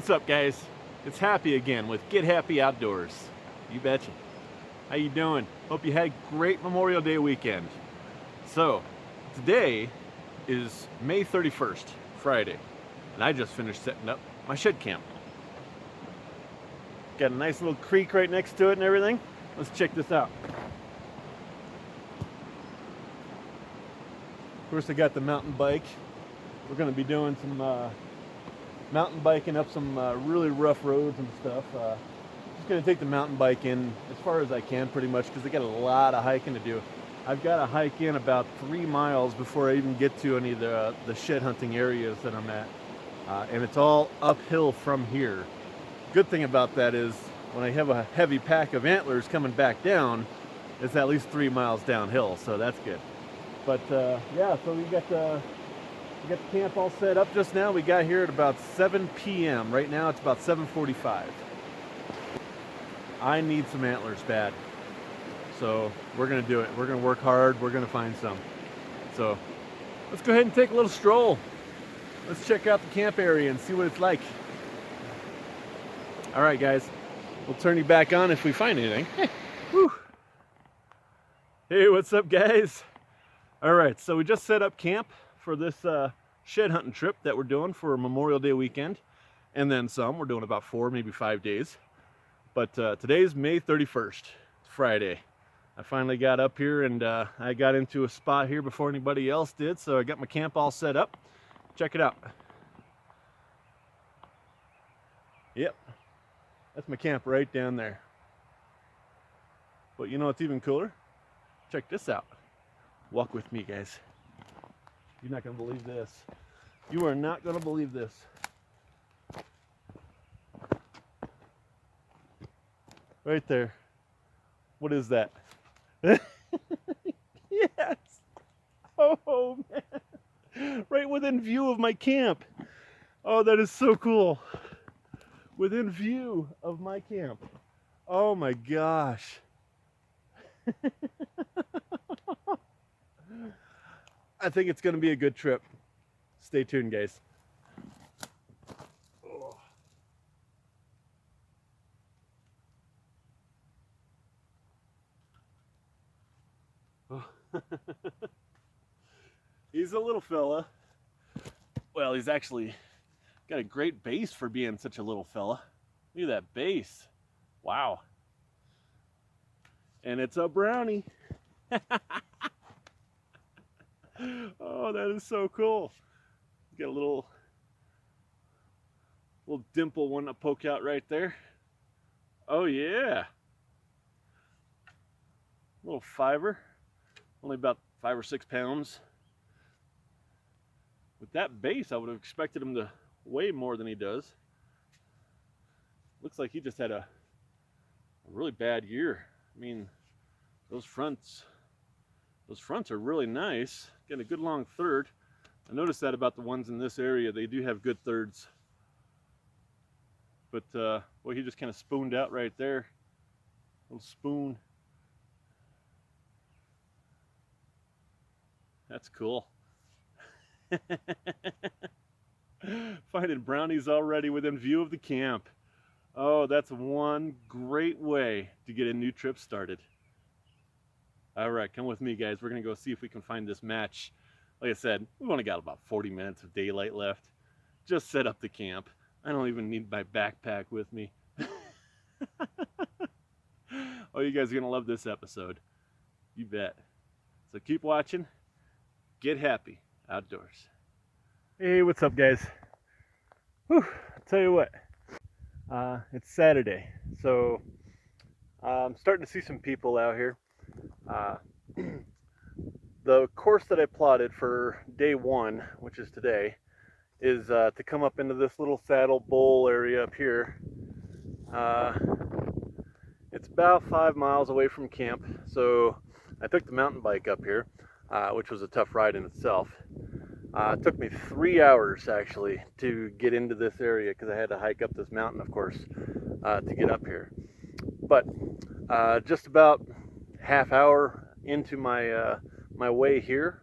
What's up, guys? It's Happy again with Get Happy Outdoors. You betcha. How you doing? Hope you had a great Memorial Day weekend. So, today is May 31st, Friday, and I just finished setting up my shed camp. Got a nice little creek right next to it and everything. Let's check this out. Of course, I got the mountain bike. We're going to be doing some mountain biking up some really rough roads and stuff. Just going to take the mountain bike in as far as I can pretty much because I got a lot of hiking to do. I've got to hike in about 3 miles before I even get to any of the shed hunting areas that I'm at. And it's all uphill from here. Good thing about that is when I have a heavy pack of antlers coming back down, it's at least 3 miles downhill, so that's good. But yeah, so we got the camp all set up just now. We got here at about 7 p.m. Right now it's about 7:45. I need some antlers bad. So we're going to do it. We're going to work hard. We're going to find some. So let's go ahead and take a little stroll. Let's check out the camp area and see what it's like. All right, guys. We'll turn you back on if we find anything. Whew. Hey, what's up, guys? All right, so we just set up camp for this shed hunting trip that we're doing for Memorial Day weekend, and then some. We're doing about 4, maybe 5 days. But today's May 31st, it's Friday. I finally got up here and I got into a spot here before anybody else did, so I got my camp all set up. Check it out. Yep, that's my camp right down there. But you know what's even cooler? Check this out. Walk with me, guys. You're not going to believe this. You are not going to believe this. Right there. What is that? Yes! Oh, man. Right within view of my camp. Oh, that is so cool. Within view of my camp. Oh, my gosh. I think it's going to be a good trip. Stay tuned, guys. Oh. Oh. He's a little fella. Well, he's actually got a great base for being such a little fella. Look at that base. Wow. And it's a brownie. Oh, that is so cool. Got a little dimple one to poke out right there. Oh yeah. Little fiver. Only about 5 or 6 pounds. With that base, I would have expected him to weigh more than he does. Looks like he just had a really bad year. I mean, those fronts are really nice. Getting a good long third. I noticed that about the ones in this area. They do have good thirds. But, well, he just kind of spooned out right there. Little spoon. That's cool. Finding brownies already within view of the camp. Oh, that's one great way to get a new trip started. All right, come with me, guys. We're going to go see if we can find this match. Like I said, we've only got about 40 minutes of daylight left. Just set up the camp. I don't even need my backpack with me. Oh, you guys are going to love this episode. You bet. So keep watching. Get happy outdoors. Hey, what's up, guys? Whew, I'll tell you what. It's Saturday, so I'm starting to see some people out here. The course that I plotted for day 1, which is today, is to come up into this little saddle bowl area up here. It's about 5 miles away from camp, so I took the mountain bike up here, which was a tough ride in itself. It took me 3 hours actually to get into this area because I had to hike up this mountain, of course, to get up here. But just about half hour into my my way here,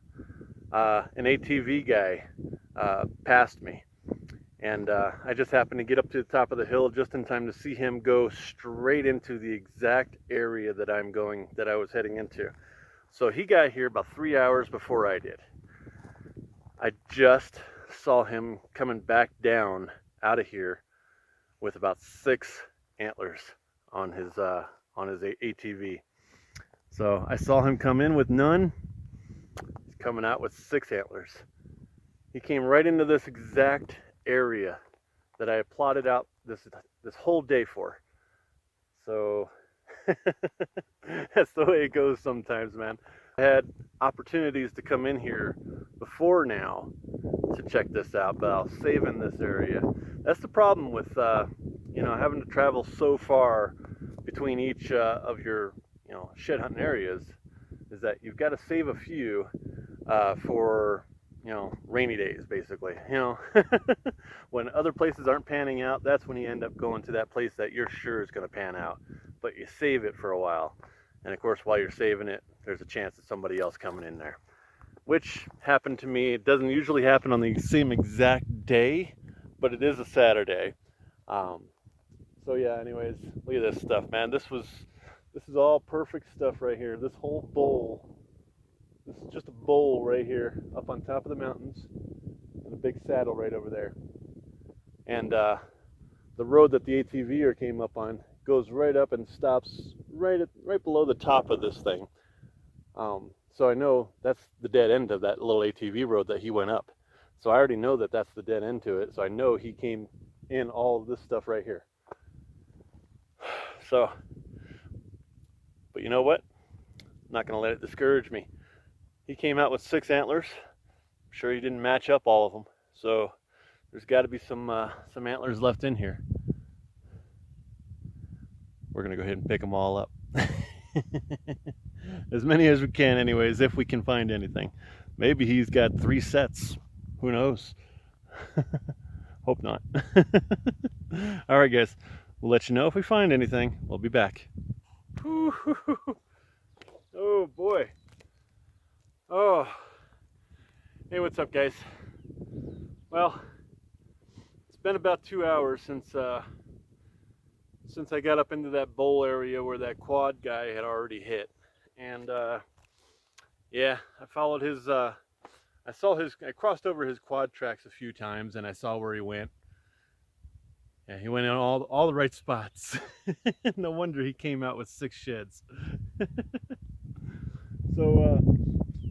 an ATV guy passed me, And I just happened to get up to the top of the hill just in time to see him go straight into the exact area that I was heading into. So he got here about 3 hours before I did. I just saw him coming back down out of here with about 6 antlers on his ATV. So I saw him come in with none. He's coming out with 6 antlers. He came right into this exact area that I had plotted out this whole day for. So that's the way it goes sometimes, man. I had opportunities to come in here before now to check this out, but I'll save in this area. That's the problem with having to travel so far between each of your shed hunting areas, is that you've got to save a few for rainy days, basically. When other places aren't panning out, that's when you end up going to that place that you're sure is going to pan out, but you save it for a while. And of course, while you're saving it, there's a chance of somebody else coming in there, which happened to me. It doesn't usually happen on the same exact day, but it is a Saturday. So yeah, anyways, look at this stuff, man. This is all perfect stuff right here. This whole bowl, this is just a bowl right here up on top of the mountains, and a big saddle right over there. And the road that the ATVer came up on goes right up and stops right below the top of this thing. So I know that's the dead end of that little ATV road that he went up. So I already know that that's the dead end to it. So I know he came in all of this stuff right here. So, but you know what? I'm not going to let it discourage me. He came out with 6 antlers. I'm sure he didn't match up all of them. So there's got to be some antlers left in here. We're going to go ahead and pick them all up. As many as we can anyways, if we can find anything. Maybe he's got 3 sets. Who knows? Hope not. All right, guys. We'll let you know if we find anything. We'll be back. Oh, boy. Oh. Hey, what's up, guys? Well, it's been about 2 hours since I got up into that bowl area where that quad guy had already hit. And yeah, I followed his I crossed over his quad tracks a few times, and I saw where he went. Yeah, he went in all the right spots. No wonder he came out with 6 sheds. So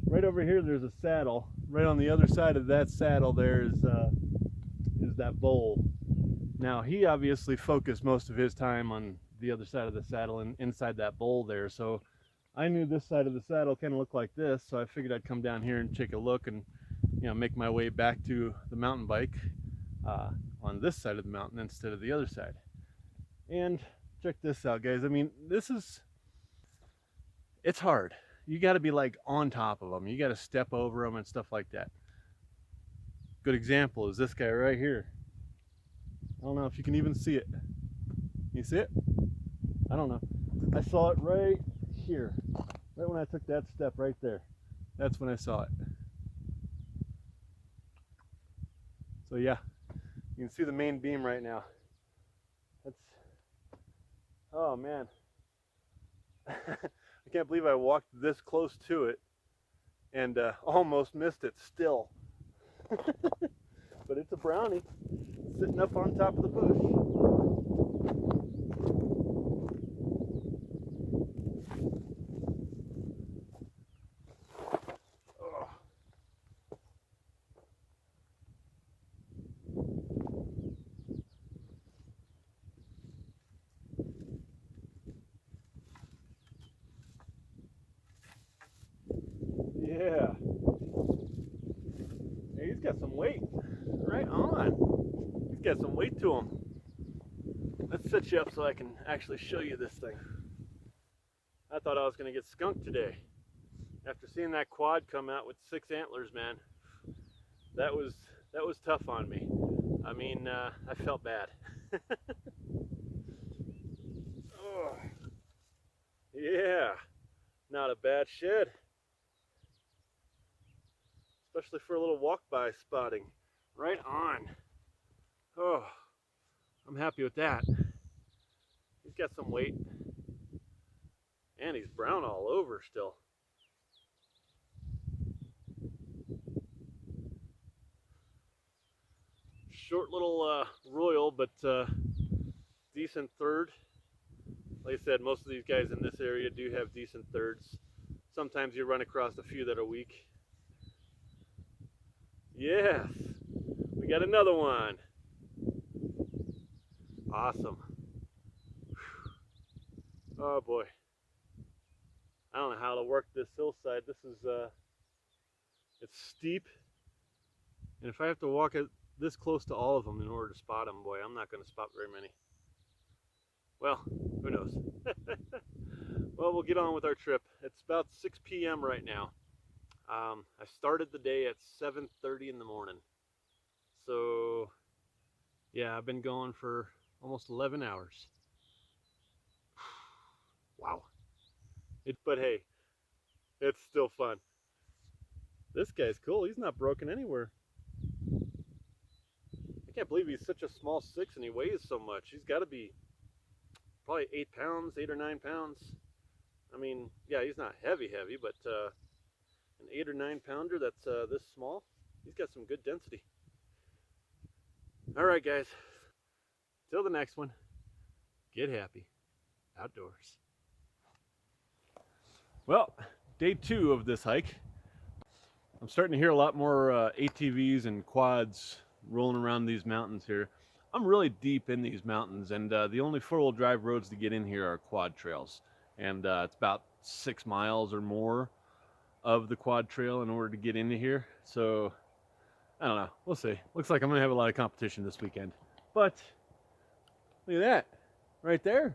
right over here there's a saddle. Right on the other side of that saddle there is that bowl. Now he obviously focused most of his time on the other side of the saddle and inside that bowl there. So I knew this side of the saddle kind of looked like this, so I figured I'd come down here and take a look and make my way back to the mountain bike on this side of the mountain instead of the other side. And check this out, guys. I mean, it's hard. You got to be like on top of them. You got to step over them and stuff like that. Good example is this guy right here. I don't know if you can even see it. You see it? I don't know. I saw it right here. Right when I took that step right there. That's when I saw it. So yeah, you can see the main beam right now. Oh man. I can't believe I walked this close to it and almost missed it still. But it's a brownie sitting up on top of the bush. Oh. Yeah. Hey, he's got some weight. Right on. He's got some weight to him. Let's set you up so I can actually show you this thing. I thought I was going to get skunked today. After seeing that quad come out with 6 antlers, man, that was tough on me. I mean, I felt bad. Oh, yeah, not a bad shed. Especially for a little walk-by spotting. Right on. Oh, I'm happy with that. He's got some weight. And he's brown all over still. Short little royal, but decent third. Like I said, most of these guys in this area do have decent thirds. Sometimes you run across a few that are weak. Yes, we got another one. Awesome. Oh boy. I don't know how to work this hillside. This is, it's steep. And if I have to walk it this close to all of them in order to spot them, boy, I'm not going to spot very many. Well, who knows? Well, we'll get on with our trip. It's about 6 p.m. right now. I started the day at 7:30 in the morning. So, yeah, I've been going for almost 11 hours. Wow. But hey, it's still fun. This guy's cool. He's not broken anywhere. I can't believe he's such a small 6 and he weighs so much. He's got to be probably 8 pounds, 8 or 9 pounds. I mean, yeah, he's not heavy, but an 8 or 9 pounder that's this small, he's got some good density. All right, guys. Till the next one, get happy outdoors. Well, day 2 of this hike. I'm starting to hear a lot more ATVs and quads rolling around these mountains here. I'm really deep in these mountains, and the only 4-wheel drive roads to get in here are quad trails. And it's about 6 miles or more of the quad trail in order to get into here. So, I don't know. We'll see. Looks like I'm going to have a lot of competition this weekend. But, look at that. Right there.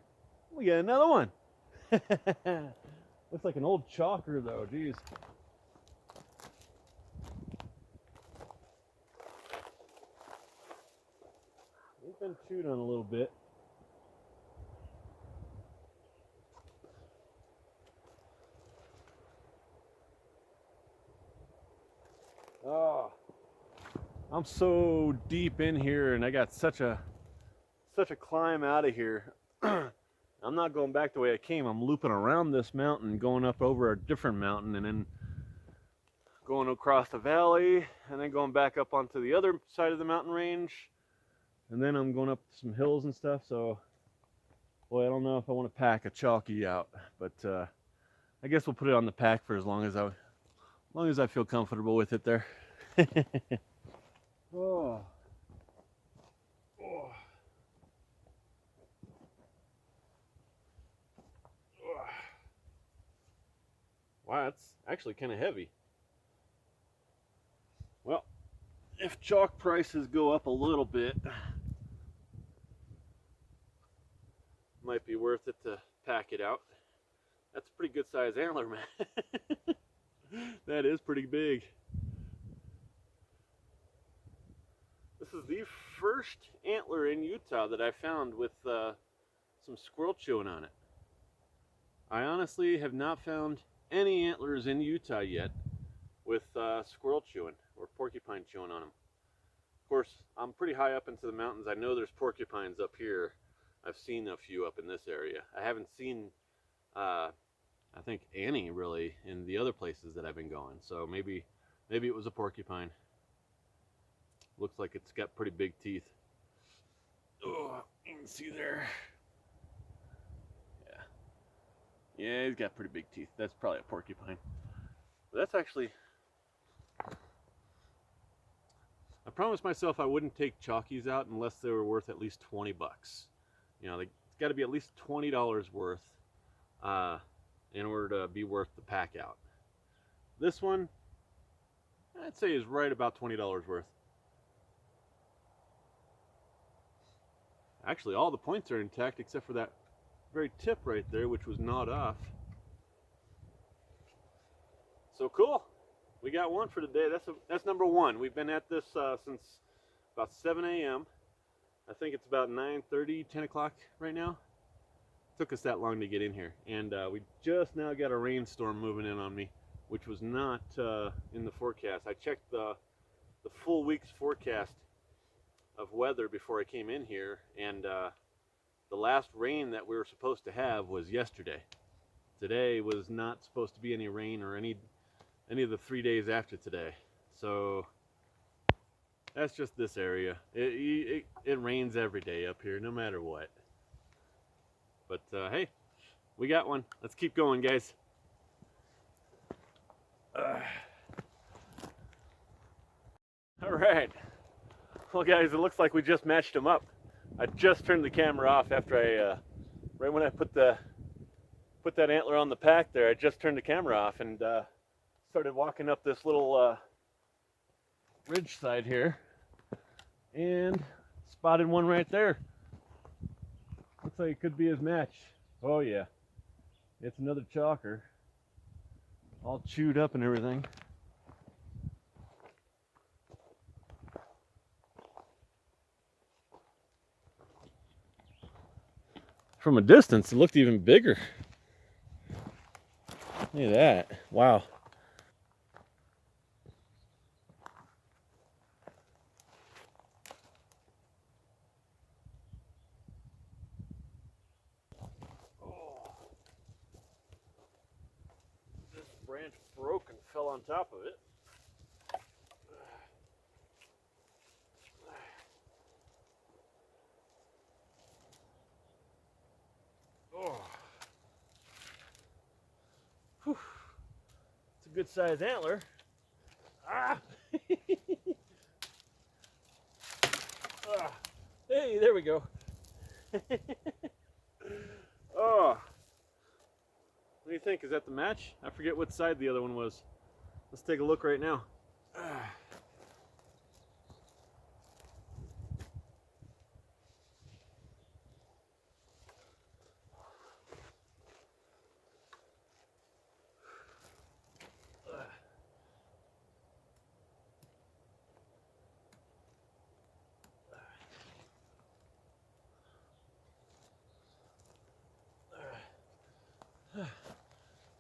We got another one. Looks like an old chalker, though. Jeez. He's been chewed on a little bit. Oh, I'm so deep in here, and I got such a climb out of here. I'm not going back the way I came. I'm looping around this mountain, going up over a different mountain, and then going across the valley, and then going back up onto the other side of the mountain range, and then I'm going up some hills and stuff. So, boy, I don't know if I want to pack a chalky out, but I guess we'll put it on the pack for as long as I feel comfortable with it there. Oh. Oh. Wow, that's actually kind of heavy. Well, if chalk prices go up a little bit, might be worth it to pack it out. That's a pretty good size antler, man. That is pretty big. This is the first antler in Utah that I found with some squirrel chewing on it. I honestly have not found any antlers in Utah yet with squirrel chewing or porcupine chewing on them. Of course, I'm pretty high up into the mountains. I know there's porcupines up here. I've seen a few up in this area. I haven't seen, I think, any really in the other places that I've been going. So maybe it was a porcupine. Looks like it's got pretty big teeth. Oh, you can see there. Yeah, he's got pretty big teeth. That's probably a porcupine. But that's actually... I promised myself I wouldn't take chalkies out unless they were worth at least 20 bucks. You know, it's got to be at least $20 worth in order to be worth the pack out. This one, I'd say is right about $20 worth. Actually, all the points are intact except for that very tip right there, which was gnawed off. So cool. We got one for today. That's number 1. We've been at this since about 7 a.m. I think it's about 9:30, 10 o'clock right now. Took us that long to get in here. And we just now got a rainstorm moving in on me, which was not in the forecast. I checked the full week's forecast of weather before I came in here, and the last rain that we were supposed to have was yesterday. Today was not supposed to be any rain or any of the 3 days after today. So that's just this area. It rains every day up here, no matter what. But hey, we got one. Let's keep going, guys. All right. Well, guys, it looks like we just matched them up. I just turned the camera off after right when I put that antler on the pack there. I just turned the camera off and started walking up this little ridge side here, and spotted one right there. Looks like it could be his match. Oh yeah, it's another chalker, all chewed up and everything. From a distance, it looked even bigger. Look at that. Wow. Oh, this branch broke and fell on top of it. Oh. Whew. It's a good sized antler. Ah! Ah. Hey, there we go. Oh. What do you think? Is that the match? I forget what side the other one was. Let's take a look right now. Ah.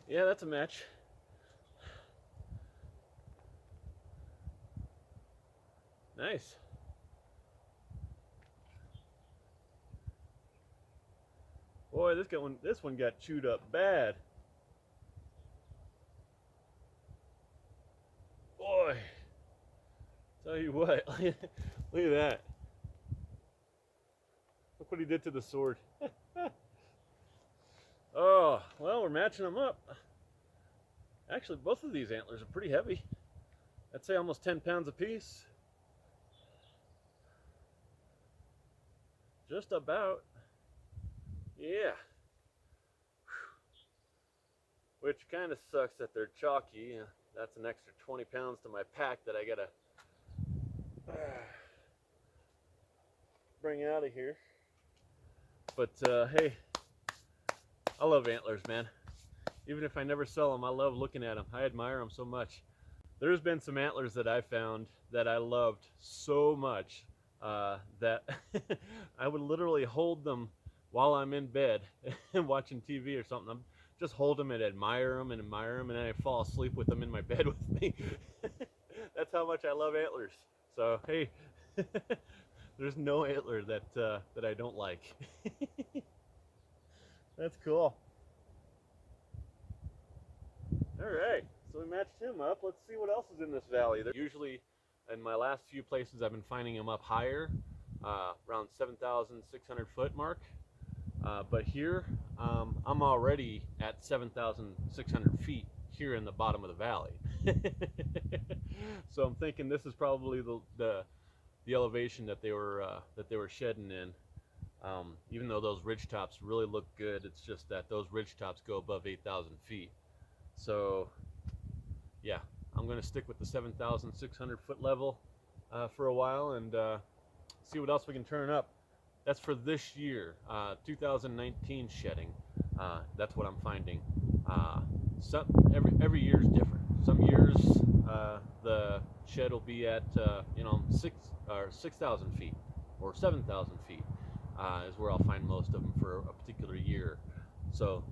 Yeah, that's a match. Nice. Boy, this one got chewed up bad. Boy, tell you what, look at that. Look what he did to the sword. Oh, well, we're matching them up. Actually, both of these antlers are pretty heavy. I'd say almost 10 pounds apiece. Just about. Yeah. Which kind of sucks that they're chalky. That's an extra 20 pounds to my pack that I gotta bring out of here. But hey, I love antlers, man. Even if I never sell them, I love looking at them. I admire them so much. There's been some antlers that I found that I loved so much that I would literally hold them while I'm in bed and watching TV or something. I'm just hold them and admire them, and then I fall asleep with them in my bed with me. That's how much I love antlers. So hey, there's no antler that I don't like. That's cool. All right, so we matched him up. Let's see what else is in this valley. Usually, in my last few places, I've been finding them up higher, around 7,600 foot mark. But here, I'm already at 7,600 feet here in the bottom of the valley. So I'm thinking this is probably the elevation that they were shedding in. Even though those ridge tops really look good, it's just that those ridge tops go above 8,000 feet. So yeah, I'm going to stick with the 7,600 foot level for a while and see what else we can turn up. That's for this year, 2019 shedding. That's what I'm finding. Every year is different. Some years the shed will be at 6,000 feet or 7,000 feet is where I'll find most of them for a particular year. So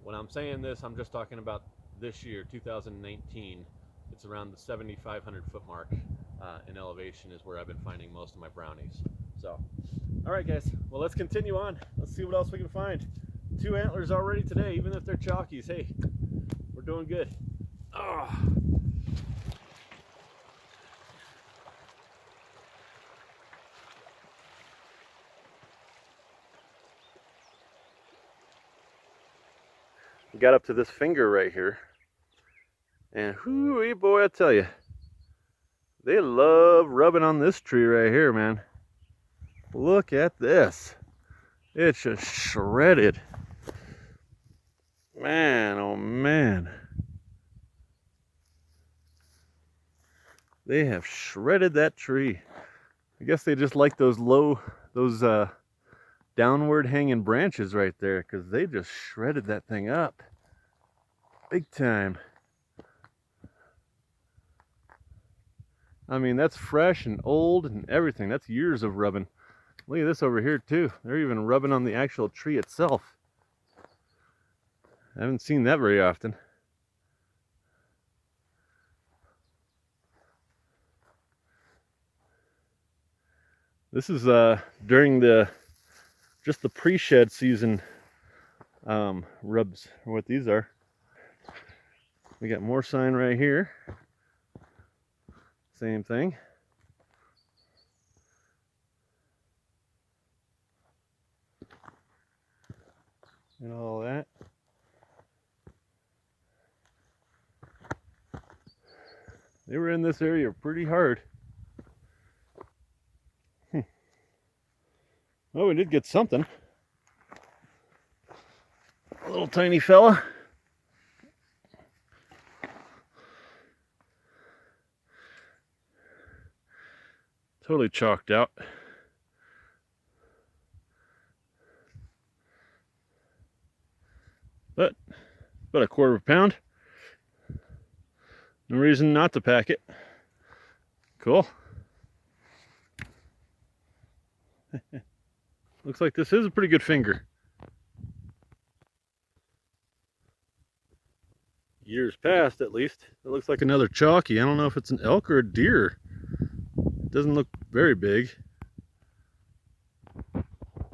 when I'm saying this, I'm just talking about this year, 2019. It's around the 7,500 foot mark in elevation is where I've been finding most of my brownies. So, all right, guys. Well, let's continue on. Let's see what else we can find. 2 antlers already today, even if they're chalkies. Hey, we're doing good. Oh. Got up to this finger right here, and whoo, boy, I tell you, they love rubbing on this tree right here, man. Look at this. It's just shredded. Man, oh man. They have shredded that tree. I guess they just like those downward hanging branches right there, because they just shredded that thing up. Big time. I mean, that's fresh and old and everything. That's years of rubbing. Look at this over here too. They're even rubbing on the actual tree itself. I haven't seen that very often. This is during just the pre-shed season rubs, or what these are. We got more sign right here. Same thing. And all that. They were in this area pretty hard. Well, we did get something. A little tiny fella. Totally chalked out. But about a quarter of a pound. No reason not to pack it. Cool. Looks like this is a pretty good finger. Years past, at least. It looks like another chalky. I don't know if it's an elk or a deer. It doesn't look very big.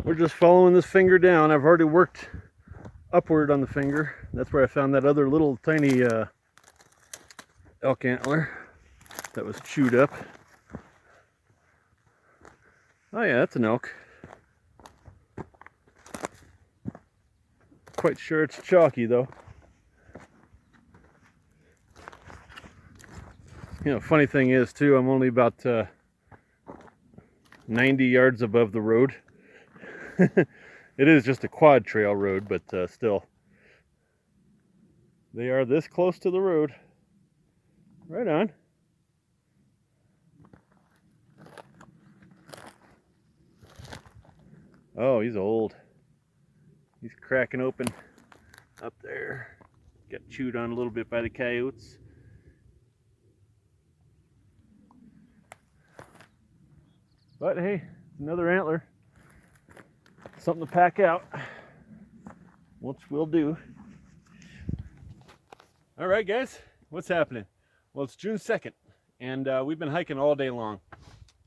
We're just following this finger down. I've already worked upward on the finger. That's where I found that other little tiny elk antler that was chewed up. Oh yeah, that's an elk. Quite sure it's chalky though. You know, funny thing is too, I'm only about 90 yards above the road. It is just a quad trail road, but still. They are this close to the road. Right on. Oh, he's old. He's cracking open up there. Got chewed on a little bit by the coyotes. But hey, another antler. Something to pack out, which we'll do. All right, guys, what's happening? Well, it's June 2nd, and we've been hiking all day long.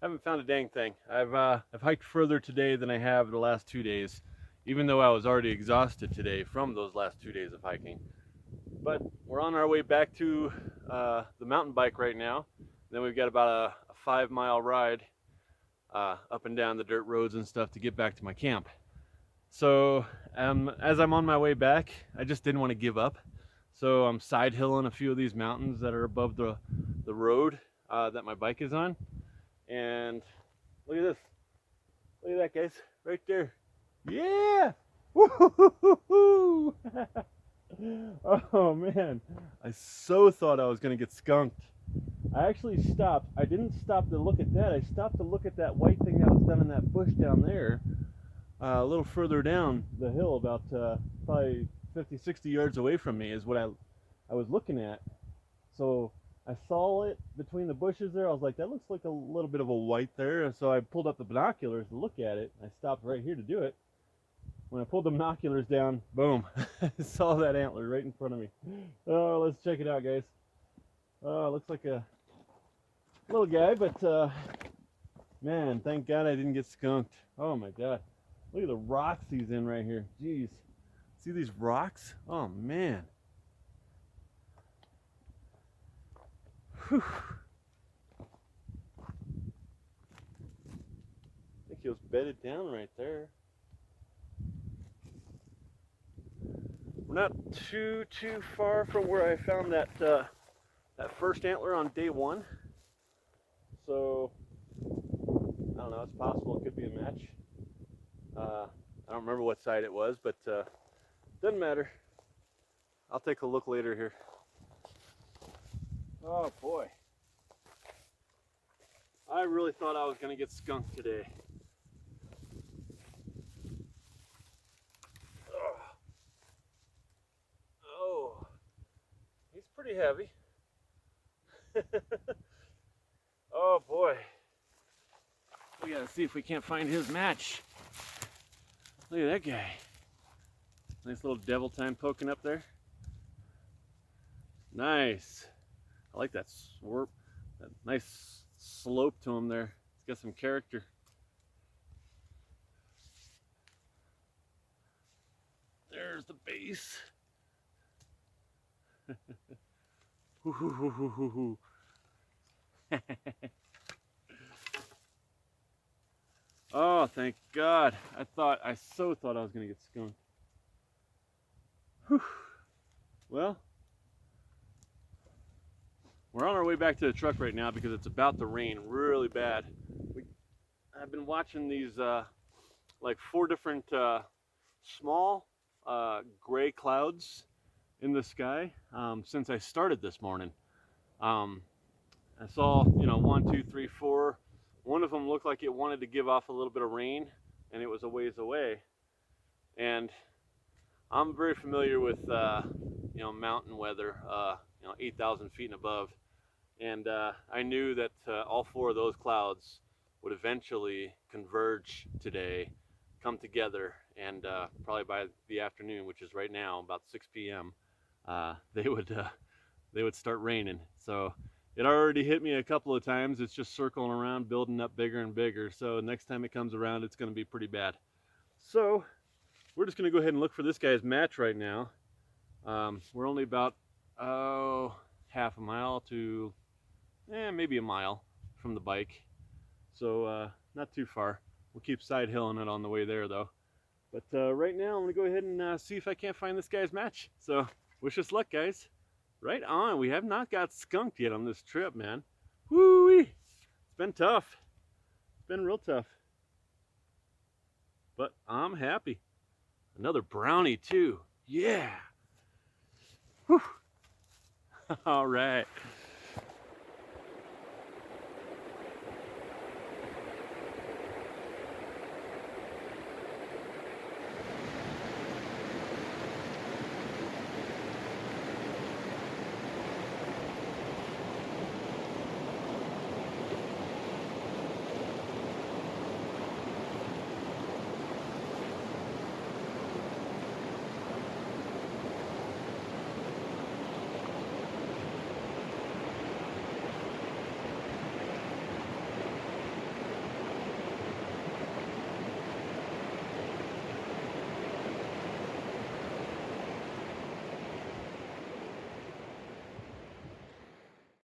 Haven't found a dang thing. I've hiked further today than I have the last 2 days, even though I was already exhausted today from those last 2 days of hiking. But we're on our way back to the mountain bike right now. Then we've got about a 5-mile ride up and down the dirt roads and stuff to get back to my camp. So as I'm on my way back, I just didn't want to give up. So I'm side hilling a few of these mountains that are above the road that my bike is on. And look at this. Look at that, guys. Right there. Yeah! Woo-hoo-hoo-hoo-hoo! Oh man, I so thought I was gonna get skunked. I actually stopped. I didn't stop to look at that. I stopped to look at that white thing that was down in that bush down there. A little further down the hill, about probably 50-60 yards away from me is what I was looking at. So I saw it between the bushes there. I was like, that looks like a little bit of a white there. So I pulled up the binoculars to look at it. I stopped right here to do it. When I pulled the binoculars down, boom, I saw that antler right in front of me. Oh, let's check it out, guys. Oh, it looks like a little guy, but man, thank God I didn't get skunked. Oh my God. Look at the rocks he's in right here. Jeez. See these rocks? Oh man. Whew. I think he was bedded down right there. We're not too far from where I found that that first antler on day one. So I don't know, it's possible it could be a match. I don't remember what side it was, but doesn't matter. I'll take a look later here. Oh boy. I really thought I was going to get skunked today. Oh, he's pretty heavy. Oh boy. We gotta see if we can't find his match. Look at that guy. Nice little devil time poking up there. Nice. I like that swerp, that nice slope to him there. He's got some character. There's the base. Oh, thank God. I so thought I was gonna get skunked. Whew. Well, we're on our way back to the truck right now because it's about to rain really bad. I've been watching these like 4 different small gray clouds in the sky since I started this morning. I saw, 1, 2, 3, 4. One of them looked like it wanted to give off a little bit of rain, and it was a ways away. And I'm very familiar with mountain weather, 8,000 feet and above, and I knew that all 4 of those clouds would eventually converge today, come together, and probably by the afternoon, which is right now about 6 p.m., they would start raining. So it already hit me a couple of times. It's just circling around, building up bigger and bigger. So next time it comes around, it's going to be pretty bad. So we're just going to go ahead and look for this guy's match right now. We're only about half a mile to maybe a mile from the bike, so not too far. We'll keep side hilling it on the way there though. But right now I'm gonna go ahead and see if I can't find this guy's match. So wish us luck, guys. Right on. We have not got skunked yet on this trip, man. Woo-wee. It's been tough. It's been real tough, but I'm happy. Another brownie too. Yeah. Whew. All right.